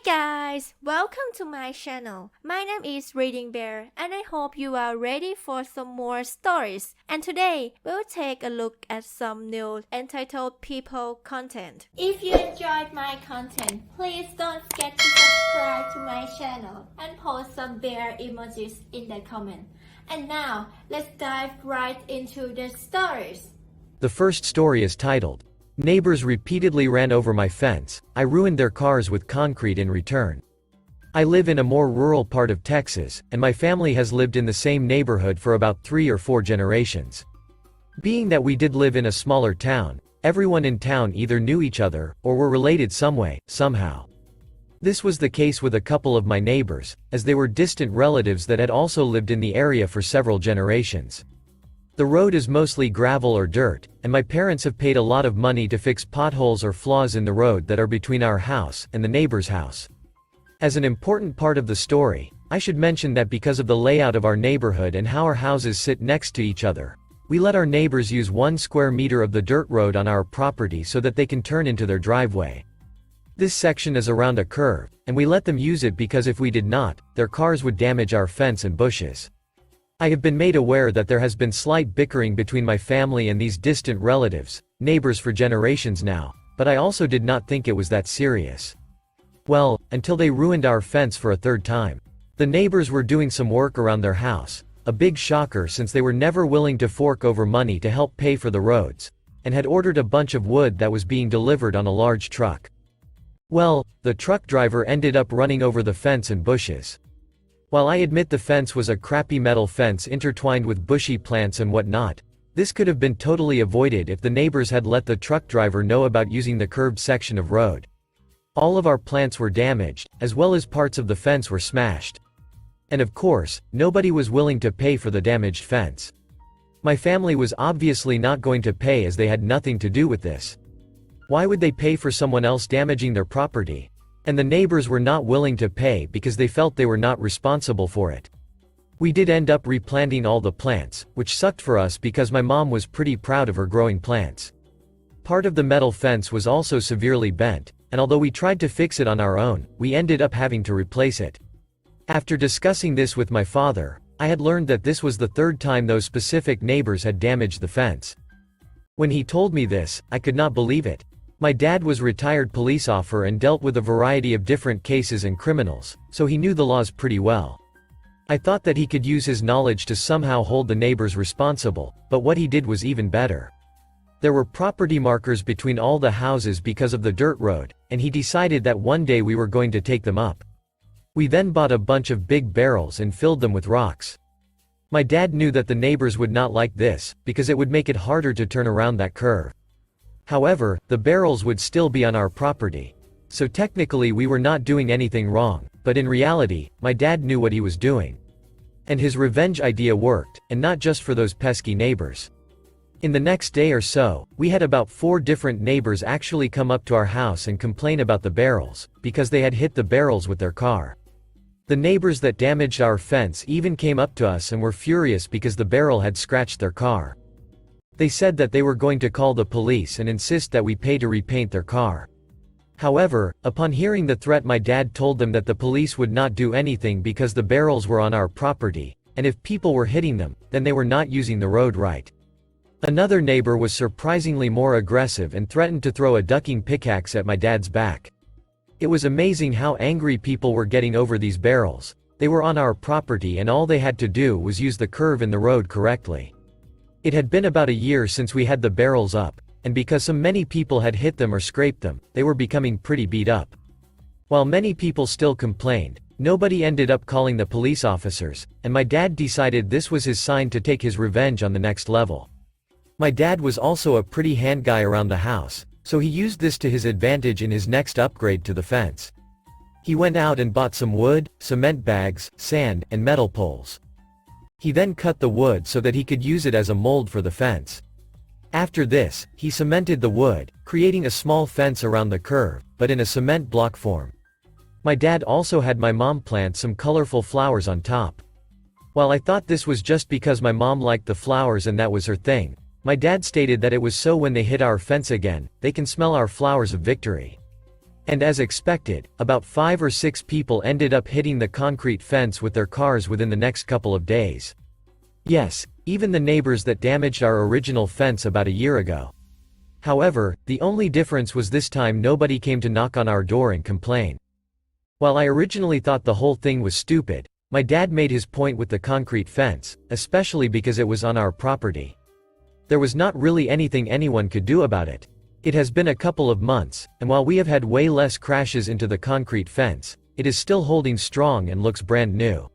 guys, welcome to my channel. My name is ReadingBear and I hope you are ready for some more stories. And today, we'll take a look at some new entitled people content. If you enjoyed my content, please don't forget to subscribe to my channel and post some bear emojis in the comment. And now, let's dive right into the stories. The first story is titled, "Neighbors repeatedly ran over my fence. I ruined their cars with concrete in return." I live in a more rural part of Texas, and my family has lived in the same neighborhood for about 3 or 4 generations. Being that we did live in a smaller town, everyone in town either knew each other, or were related some way, somehow. This was the case with a couple of my neighbors, as they were distant relatives that had also lived in the area for several generations. The road is mostly gravel or dirt, and my parents have paid a lot of money to fix potholes or flaws in the road that are between our house and the neighbor's house. As an important part of the story, I should mention that because of the layout of our neighborhood and how our houses sit next to each other, we let our neighbors use 1 square meter of the dirt road on our property so that they can turn into their driveway. This section is around a curve, and we let them use it because if we did not, their cars would damage our fence and bushes. I have been made aware that there has been slight bickering between my family and these distant relatives, neighbors for generations now, but I also did not think it was that serious. Well, until they ruined our fence for a third time. The neighbors were doing some work around their house, a big shocker since they were never willing to fork over money to help pay for the roads, and had ordered a bunch of wood that was being delivered on a large truck. Well, the truck driver ended up running over the fence and bushes. While I admit the fence was a crappy metal fence intertwined with bushy plants and whatnot, this could have been totally avoided if the neighbors had let the truck driver know about using the curved section of road. All of our plants were damaged, as well as parts of the fence were smashed. And of course, nobody was willing to pay for the damaged fence. My family was obviously not going to pay as they had nothing to do with this. Why would they pay for someone else damaging their property? And the neighbors were not willing to pay because they felt they were not responsible for it. We did end up replanting all the plants, which sucked for us because my mom was pretty proud of her growing plants. Part of the metal fence was also severely bent, and although we tried to fix it on our own, we ended up having to replace it. After discussing this with my father, I had learned that this was the 3rd time those specific neighbors had damaged the fence. When he told me this, I could not believe it. My dad was a retired police officer and dealt with a variety of different cases and criminals, so he knew the laws pretty well. I thought that he could use his knowledge to somehow hold the neighbors responsible, but what he did was even better. There were property markers between all the houses because of the dirt road, and he decided that one day we were going to take them up. We then bought a bunch of big barrels and filled them with rocks. My dad knew that the neighbors would not like this, because it would make it harder to turn around that curve. However, the barrels would still be on our property. So technically we were not doing anything wrong, but in reality, my dad knew what he was doing. And his revenge idea worked, and not just for those pesky neighbors. In the next day or so, we had about 4 different neighbors actually come up to our house and complain about the barrels, because they had hit the barrels with their car. The neighbors that damaged our fence even came up to us and were furious because the barrel had scratched their car. They said that they were going to call the police and insist that we pay to repaint their car. However, upon hearing the threat, my dad told them that the police would not do anything because the barrels were on our property, and if people were hitting them, then they were not using the road right. Another neighbor was surprisingly more aggressive and threatened to throw a ducking pickaxe at my dad's back. It was amazing how angry people were getting over these barrels. They were on our property and all they had to do was use the curve in the road correctly. It had been about a year since we had the barrels up, and because so many people had hit them or scraped them, they were becoming pretty beat up. While many people still complained, nobody ended up calling the police officers, and my dad decided this was his sign to take his revenge on the next level. My dad was also a pretty hand guy around the house, so he used this to his advantage in his next upgrade to the fence. He went out and bought some wood, cement bags, sand, and metal poles. He then cut the wood so that he could use it as a mold for the fence. After this, he cemented the wood, creating a small fence around the curve, but in a cement block form. My dad also had my mom plant some colorful flowers on top. While I thought this was just because my mom liked the flowers and that was her thing, my dad stated that it was so when they hit our fence again, they can smell our flowers of victory. And as expected, about 5 or 6 people ended up hitting the concrete fence with their cars within the next couple of days. Yes, even the neighbors that damaged our original fence about a year ago. However, the only difference was this time nobody came to knock on our door and complain. While I originally thought the whole thing was stupid, my dad made his point with the concrete fence, especially because it was on our property. There was not really anything anyone could do about it. It has been a couple of months, and while we have had way less crashes into the concrete fence, it is still holding strong and looks brand new.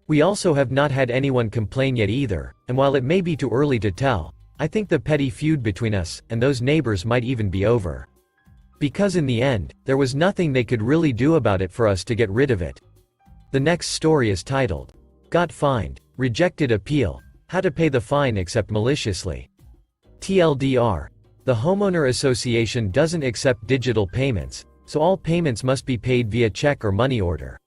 We also have not had anyone complain yet either, and while it may be too early to tell, I think the petty feud between us and those neighbors might even be over. Because in the end, there was nothing they could really do about it for us to get rid of it. The next story is titled, Got Fined, Rejected Appeal, How to Pay the Fine Except Maliciously. TLDR. The Homeowner Association doesn't accept digital payments, so all payments must be paid via check or money order.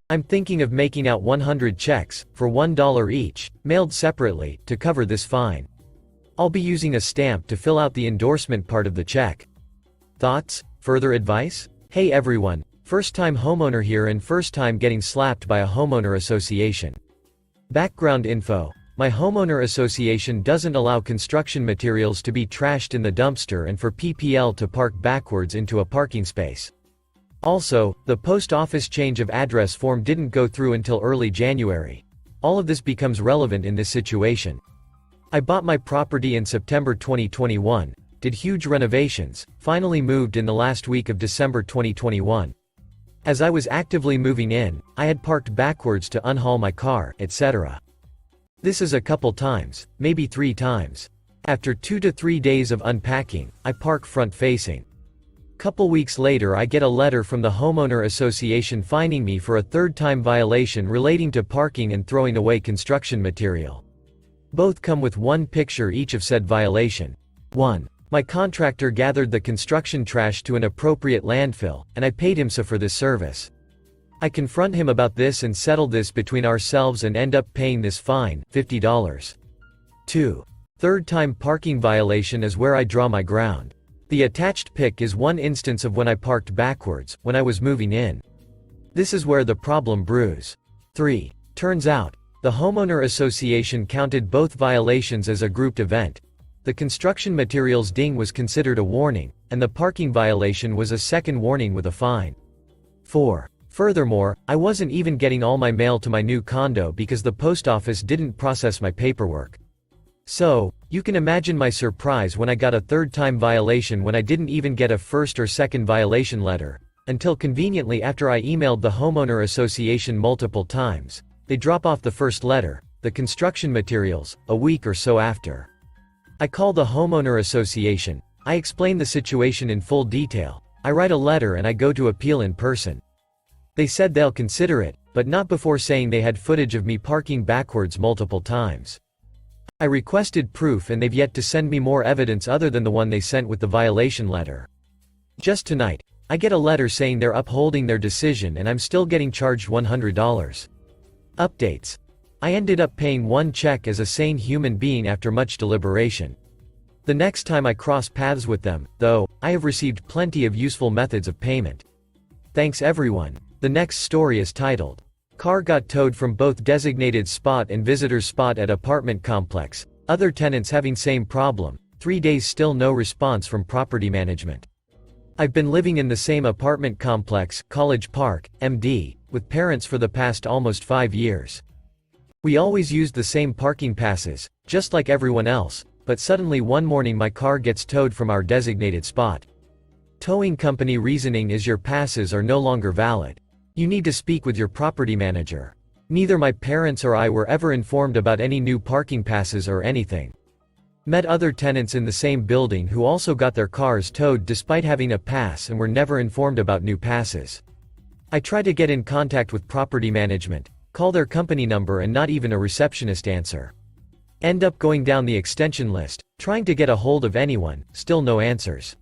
I'm thinking of making out 100 checks, for $1 each, mailed separately, to cover this fine. I'll be using a stamp to fill out the endorsement part of the check. Thoughts? Further advice? Hey everyone, first-time homeowner here and first time getting slapped by a homeowner association. Background info. My homeowner association doesn't allow construction materials to be trashed in the dumpster and for PPL to park backwards into a parking space. Also, the post office change of address form didn't go through until early January. All of this becomes relevant in this situation. I bought my property in September 2021, did huge renovations, finally moved in the last week of December 2021. As I was actively moving in, I had parked backwards to unhaul my car, etc. This is a couple times, maybe 3 times. After 2 to 3 days of unpacking, I park front-facing. Couple weeks later I get a letter from the homeowner association fining me for a third-time violation relating to parking and throwing away construction material. Both come with one picture each of said violation. 1. My contractor gathered the construction trash to an appropriate landfill, and I paid him so for this service. I confront him about this and settle this between ourselves and end up paying this fine, $50. 2. Third-time parking violation is where I draw my ground. The attached pic is one instance of when I parked backwards, when I was moving in. This is where the problem brews. 3. Turns out, the homeowner association counted both violations as a grouped event. The construction materials ding was considered a warning, and the parking violation was a second warning with a fine. 4. Furthermore, I wasn't even getting all my mail to my new condo because the post office didn't process my paperwork. So, you can imagine my surprise when I got a third-time violation when I didn't even get a first or second violation letter, until conveniently after I emailed the homeowner association multiple times. They drop off the first letter, the construction materials, a week or so after. I call the homeowner association, I explain the situation in full detail, I write a letter and I go to appeal in person. They said they'll consider it, but not before saying they had footage of me parking backwards multiple times. I requested proof and they've yet to send me more evidence other than the one they sent with the violation letter. Just tonight, I get a letter saying they're upholding their decision and I'm still getting charged $100. Updates. I ended up paying one check as a sane human being after much deliberation. The next time I cross paths with them, though, I have received plenty of useful methods of payment. Thanks everyone. The next story is titled, Car Got Towed from Both Designated Spot and Visitors Spot at Apartment Complex, Other Tenants Having Same Problem, 3 days Still No Response from Property Management. I've been living in the same apartment complex, College Park, MD, with parents for the past almost 5 years. We always used the same parking passes, just like everyone else, but suddenly one morning my car gets towed from our designated spot. Towing company reasoning is your passes are no longer valid. You need to speak with your property manager. Neither my parents or I were ever informed about any new parking passes or anything. Met other tenants in the same building who also got their cars towed despite having a pass and were never informed about new passes. I try to get in contact with property management, call their company number and not even a receptionist answer. End up going down the extension list, trying to get a hold of anyone, still no answers.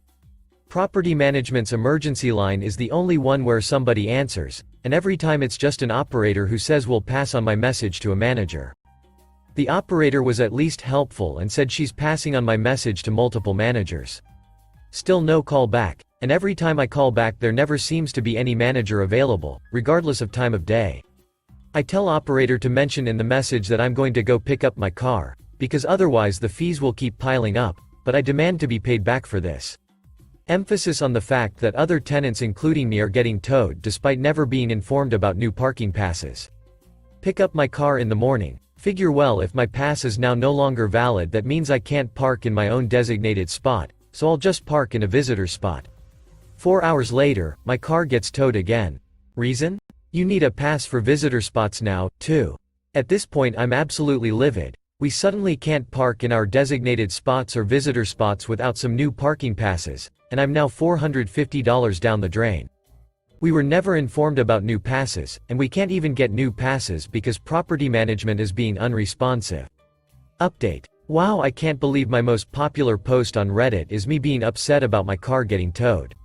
Property management's emergency line is the only one where somebody answers, and every time it's just an operator who says we'll pass on my message to a manager. The operator was at least helpful and said she's passing on my message to multiple managers. Still no call back, and every time I call back there never seems to be any manager available, regardless of time of day. I tell operator to mention in the message that I'm going to go pick up my car, because otherwise the fees will keep piling up, but I demand to be paid back for this. Emphasis on the fact that other tenants including me are getting towed despite never being informed about new parking passes. Pick up my car in the morning. Figure well, if my pass is now no longer valid, that means I can't park in my own designated spot, so I'll just park in a visitor spot. 4 hours later, my car gets towed again. Reason? You need a pass for visitor spots now, too. At this point I'm absolutely livid. We suddenly can't park in our designated spots or visitor spots without some new parking passes, and I'm now $450 down the drain. We were never informed about new passes, and we can't even get new passes because property management is being unresponsive. Update. Wow, I can't believe my most popular post on Reddit is me being upset about my car getting towed.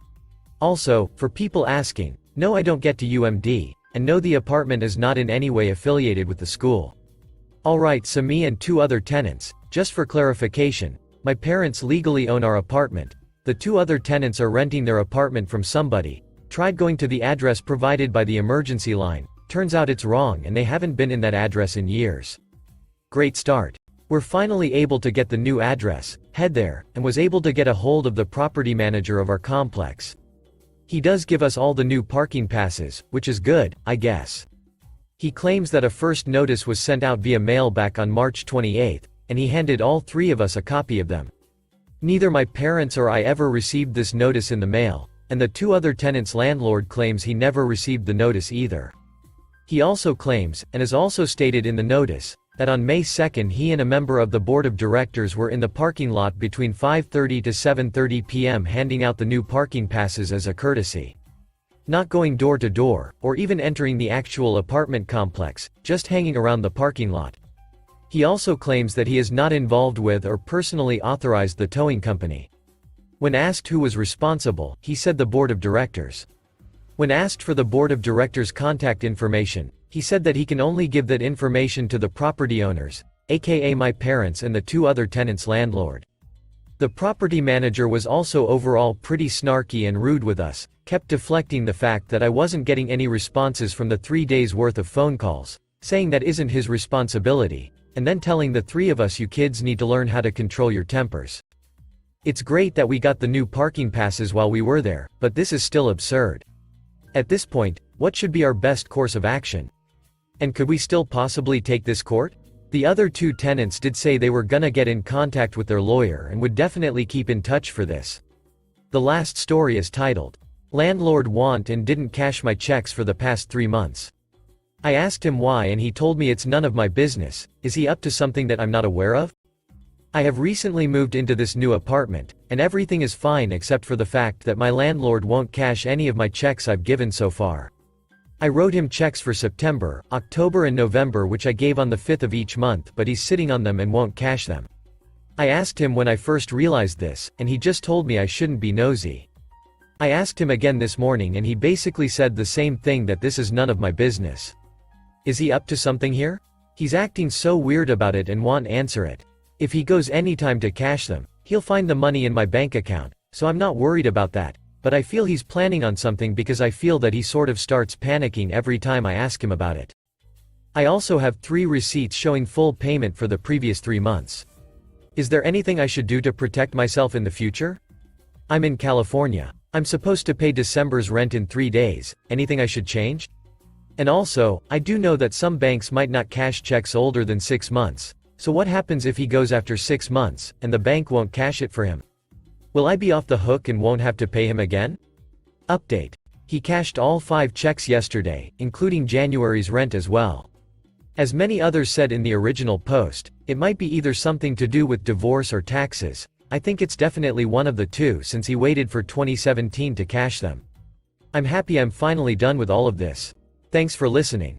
Also, for people asking, no, I don't get to UMD, and no, the apartment is not in any way affiliated with the school. Alright, so me and 2 other tenants, just for clarification, my parents legally own our apartment, the 2 other tenants are renting their apartment from somebody. Tried going to the address provided by the emergency line, turns out it's wrong and they haven't been in that address in years. Great start. We're finally able to get the new address, head there, and was able to get a hold of the property manager of our complex. He does give us all the new parking passes, which is good, I guess. He claims that a first notice was sent out via mail back on March 28, and he handed all 3 of us a copy of them. Neither my parents or I ever received this notice in the mail, and the 2 other tenants' landlord claims he never received the notice either. He also claims, and is also stated in the notice, that on May 2 he and a member of the board of directors were in the parking lot between 5:30 to 7:30 p.m. handing out the new parking passes as a courtesy. Not going door to door, or even entering the actual apartment complex, just hanging around the parking lot. He also claims that he is not involved with or personally authorized the towing company. When asked who was responsible, he said the board of directors. When asked for the board of directors' contact information, he said that he can only give that information to the property owners, aka my parents and the 2 other tenants' landlord. The property manager was also overall pretty snarky and rude with us, kept deflecting the fact that I wasn't getting any responses from the 3 days worth of phone calls, saying that isn't his responsibility, and then telling the 3 of us, you kids need to learn how to control your tempers. It's great that we got the new parking passes while we were there, but this is still absurd. At this point, what should be our best course of action? And could we still possibly take this court? The other 2 tenants did say they were gonna get in contact with their lawyer and would definitely keep in touch for this. The last story is titled, Landlord Want and Didn't Cash My Checks for the Past 3 months. I asked him why and he told me it's none of my business. Is he up to something that I'm not aware of? I have recently moved into this new apartment, and everything is fine except for the fact that my landlord won't cash any of my checks I've given so far. I wrote him checks for September, October and November which I gave on the 5th of each month, but he's sitting on them and won't cash them. I asked him when I first realized this, and he just told me I shouldn't be nosy. I asked him again this morning and he basically said the same thing, that this is none of my business. Is he up to something here? He's acting so weird about it and won't answer it. If he goes anytime to cash them, he'll find the money in my bank account, so I'm not worried about that, but I feel he's planning on something because I feel that he sort of starts panicking every time I ask him about it. I also have 3 receipts showing full payment for the previous 3 months. Is there anything I should do to protect myself in the future? I'm in California. I'm supposed to pay December's rent in 3 days. Anything I should change? And also, I do know that some banks might not cash checks older than 6 months. So what happens if he goes after 6 months, and the bank won't cash it for him? Will I be off the hook and won't have to pay him again? Update. He cashed all 5 checks yesterday, including January's rent as well. As many others said in the original post, it might be either something to do with divorce or taxes. I think it's definitely one of the 2 since he waited for 2017 to cash them. I'm happy I'm finally done with all of this. Thanks for listening.